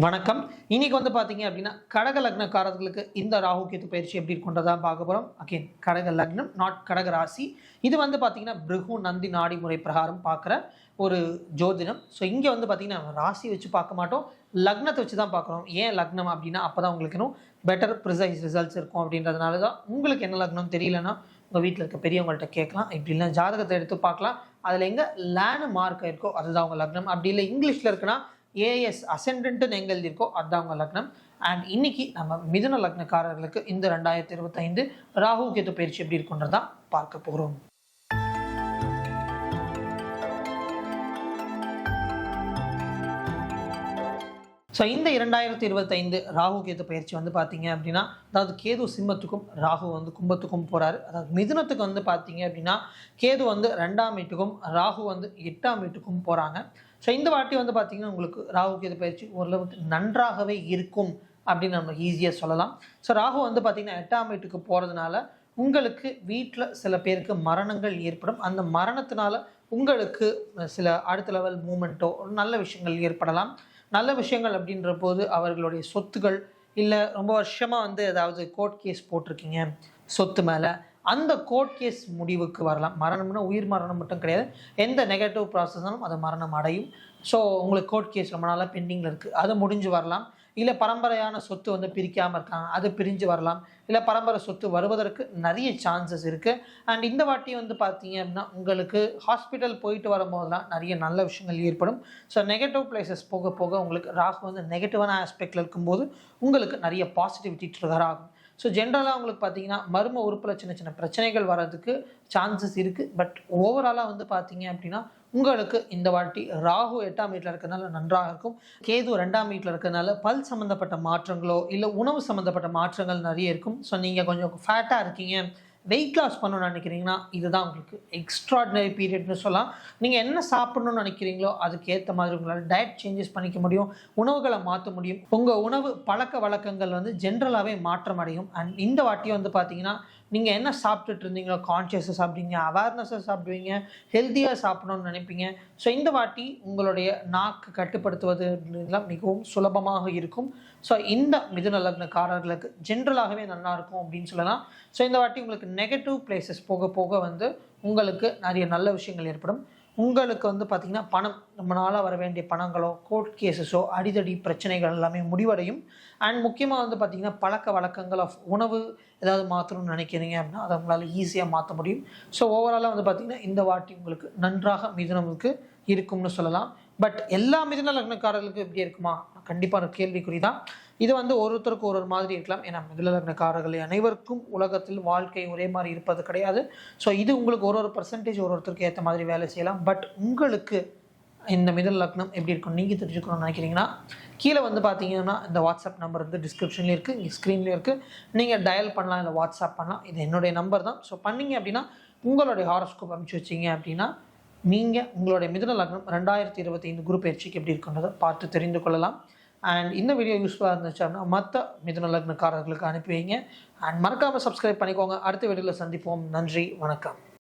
வணக்கம். இன்னைக்கு பார்த்தீங்க அப்படின்னா, கடக லக்னக்காரர்களுக்கு இந்த ராகு கேது பயிற்சி எப்படி இருக்குன்றத பார்க்க போறோம். அகைன் கடக லக்னம், நாட் கடக ராசி. இது பார்த்தீங்கன்னா, பிருகு நந்தி நாடி முறை பிரகாரம் பார்க்குற ஒரு ஜோதிடம். ஸோ இங்கே பார்த்தீங்கன்னா, ராசி வச்சு பார்க்க மாட்டோம், லக்னத்தை வச்சு தான் பார்க்குறோம். ஏன் லக்னம் அப்படின்னா, அப்போ தான் உங்களுக்கு இன்னும் பெட்டர் ப்ரிசைஸ் ரிசல்ட்ஸ் இருக்கும் அப்படின்றதுனால தான். உங்களுக்கு என்ன லக்னம் தெரியலன்னா, உங்கள் வீட்டில் இருக்க பெரியவங்கள்ட்ட கேட்கலாம். இப்படி இல்லை ஜாதகத்தை எடுத்து பார்க்கலாம். அதில் எங்கே லேண்ட் மார்க் இருக்கோ அதுதான் உங்கள் லக்னம். அப்படி இல்லை இங்கிலீஷில் இருக்குன்னா ஏஎஸ் அசெண்டன்ட்னு எங்கே எழுதியிருக்கோ அதுதான் உங்கள் லக்னம். அண்ட் இன்னைக்கு நம்ம மிதுன லக்னக்காரர்களுக்கு இந்த 2025 ராகு கேது பயிற்சி எப்படி இருக்குன்றதான் பார்க்க போகிறோம். ஸோ இந்த 2025 ராகு கேது பயிற்சி பார்த்தீங்க அப்படின்னா, அதாவது கேது சிம்மத்துக்கும் ராகு கும்பத்துக்கும் போகிறாரு. அதாவது மிதுனத்துக்கு பார்த்தீங்க அப்படின்னா, கேது 2ஆம் வீட்டுக்கும் ராகு 8ஆம் வீட்டுக்கும் போகிறாங்க. ஸோ இந்த வாட்டி பார்த்தீங்கன்னா, உங்களுக்கு ராகு கேது பயிற்சி ஓரளவுக்கு நன்றாகவே இருக்கும் அப்படின்னு நம்ம ஈஸியாக சொல்லலாம். ஸோ ராகு பார்த்தீங்கன்னா 8ஆம் வீட்டுக்கு போகிறதுனால உங்களுக்கு வீட்டில் சில பேருக்கு மரணங்கள் ஏற்படும். அந்த மரணத்தினால உங்களுக்கு சில அடுத்த லெவல் மூமெண்ட்டோ நல்ல விஷயங்கள் ஏற்படலாம். நல்ல விஷயங்கள் அப்படின்ற போது அவர்களுடைய சொத்துகள் இல்லை ரொம்ப வருஷமாக ஏதாவது கோர்ட் கேஸ் போட்டிருக்கீங்க சொத்து மேலே, அந்த கோர்ட் கேஸ் முடிவுக்கு வரலாம். மரணம்னா உயிர் மரணம் மட்டும் கிடையாது, எந்த நெகட்டிவ் ப்ராசஸ்னாலும் அது மரணம் அடையும். ஸோ உங்களுக்கு கோர்ட் கேஸ் ரொம்ப நாளாக பெண்டிங்கில் இருக்குது, அது முடிஞ்சு வரலாம். இல்லை பரம்பரையான சொத்து பிரிக்காமல் இருக்காங்க, அது பிரிஞ்சு வரலாம். இல்லை பரம்பரை சொத்து வருவதற்கு நிறைய சான்சஸ் இருக்குது. அண்ட் இந்த வாட்டி பார்த்தீங்க அப்படின்னா, உங்களுக்கு ஹாஸ்பிட்டல் போயிட்டு வரும்போதெல்லாம் நிறைய நல்ல விஷயங்கள் ஏற்படும். ஸோ நெகட்டிவ் பிளேசஸ் போக போக உங்களுக்கு ராகு நெகட்டிவான ஆஸ்பெக்டில் இருக்கும்போது உங்களுக்கு நிறைய பாசிட்டிவிட்டி ட்ரிகர் ஆகும். ஸோ ஜென்ரலாக உங்களுக்கு பார்த்தீங்கன்னா, மர்ம உறுப்பில் சின்ன சின்ன பிரச்சனைகள் வர்றதுக்கு சான்சஸ் இருக்குது. பட் ஓவராலாக பார்த்தீங்க அப்படின்னா, உங்களுக்கு இந்த வாட்டி ராகு 8ஆம் வீட்டில் இருக்கிறதுனால நன்றாக இருக்கும். கேது 2ஆம் வீட்டில் இருக்கிறதுனால பல் சம்மந்தப்பட்ட மாற்றங்களோ இல்லை உணவு சம்மந்தப்பட்ட மாற்றங்கள் நிறைய இருக்கும். ஸோ நீங்கள் கொஞ்சம் ஃபேட்டாக இருக்கீங்க, வெயிட் லாஸ் பண்ணணும்னு நினைக்கிறீங்கன்னா இதுதான் உங்களுக்கு எக்ஸ்ட்ராடினரி பீரியட்னு சொல்லலாம். நீங்கள் என்ன சாப்பிடணும்னு நினைக்கிறீங்களோ அதுக்கேற்ற மாதிரி உங்களால் டயட் சேஞ்சஸ் பண்ணிக்க முடியும், உணவுகளை மாற்ற முடியும். உங்கள் உணவு பழக்க வழக்கங்கள் ஜென்ரலாகவே மாற்றம் அடையும். அண்ட் இந்த வாட்டி பார்த்தீங்கன்னா, நீங்கள் என்ன சாப்பிட்டுட்டு இருந்தீங்களோ கான்ஷியஸாக சாப்பிடுவீங்க, அவேர்னஸாக சாப்பிடுவீங்க, ஹெல்த்தியாக சாப்பிடணும்னு நினைப்பீங்க. ஸோ இந்த வாட்டி உங்களுடைய நாக்கு கட்டுப்படுத்துவது இதெல்லாம் மிகவும் சுலபமாக இருக்கும். ஸோ இந்த மிதுன லக்னக்காரர்களுக்கு ஜென்ரலாகவே நல்லா இருக்கும் அப்படின்னு சொல்லலாம். ஸோ இந்த வாட்டி உங்களுக்கு நெகட்டிவ் பிளேசஸ் போக போக உங்களுக்கு நிறைய நல்ல விஷயங்கள் ஏற்படும். உங்களுக்கு பார்த்திங்கன்னா, பணம் ரொம்ப நாளாக வர வேண்டிய பணங்களோ கோர்ட் கேஸஸோ அடிதடி பிரச்சனைகள் எல்லாமே முடிவடையும். அண்ட் முக்கியமாக பார்த்திங்கன்னா, பழக்க வழக்கங்கள் ஆஃப் உணவு ஏதாவது மாற்றணும்னு நினைக்கிறீங்க அப்படின்னா அதை உங்களால் ஈஸியாக மாற்ற முடியும். ஸோ ஓவராலாக பார்த்திங்கன்னா, இந்த வாட்டி உங்களுக்கு நன்றாக மிதுனமுக்கு இருக்கும்னு சொல்லலாம். பட் எல்லா மிதுன லக்னக்காரர்களுக்கும் எப்படி இருக்குமா? கண்டிப்பான கேள்விக்குறி தான். இது ஒருத்தருக்கு ஒரு மாதிரி இருக்கலாம். ஏன்னா மிதுன லக்னக்காரர்கள் அனைவருக்கும் உலகத்தில் வாழ்க்கை ஒரே மாதிரி இருப்பது கிடையாது. ஸோ இது உங்களுக்கு ஒரு பர்சன்டேஜ் ஒருத்தருக்கு ஏற்ற மாதிரி வேலை செய்யலாம். பட் உங்களுக்கு இந்த மிதுன லக்னம் எப்படி இருக்கும் நீங்கள் தெரிஞ்சுக்கணும்னு நினைக்கிறீங்கன்னா, கீழே பார்த்தீங்கன்னா இந்த வாட்ஸ்அப் நம்பர் டிஸ்கிரிப்ஷன்லேயும் இருக்குது, இங்கே ஸ்க்ரீன்லேயும் இருக்குது. நீங்கள் டயல் பண்ணலாம், இல்லை வாட்ஸ்அப் பண்ணலாம். இது என்னுடைய நம்பர் தான். ஸோ பண்ணிங்க அப்படின்னா உங்களுடைய ஹாரோஸ்கோப் அனுப்பிச்சி வச்சிங்க அப்படின்னா நீங்கள் உங்களுடைய மிதுன லக்னம் 2025 குரு பயிற்சிக்கு எப்படி இருக்குன்றதை பார்த்து தெரிந்து கொள்ளலாம். அண்ட் இந்த வீடியோ யூஸ்ஃபுல்லாக இருந்துச்சு அப்படின்னா மற்ற மிதுன லக்னக்காரர்களுக்கு அனுப்பி வைங்க. அண்ட் மறக்காமல் சப்ஸ்கிரைப் பண்ணிக்கோங்க. அடுத்த வீடியோவில் சந்திப்போம். நன்றி, வணக்கம்.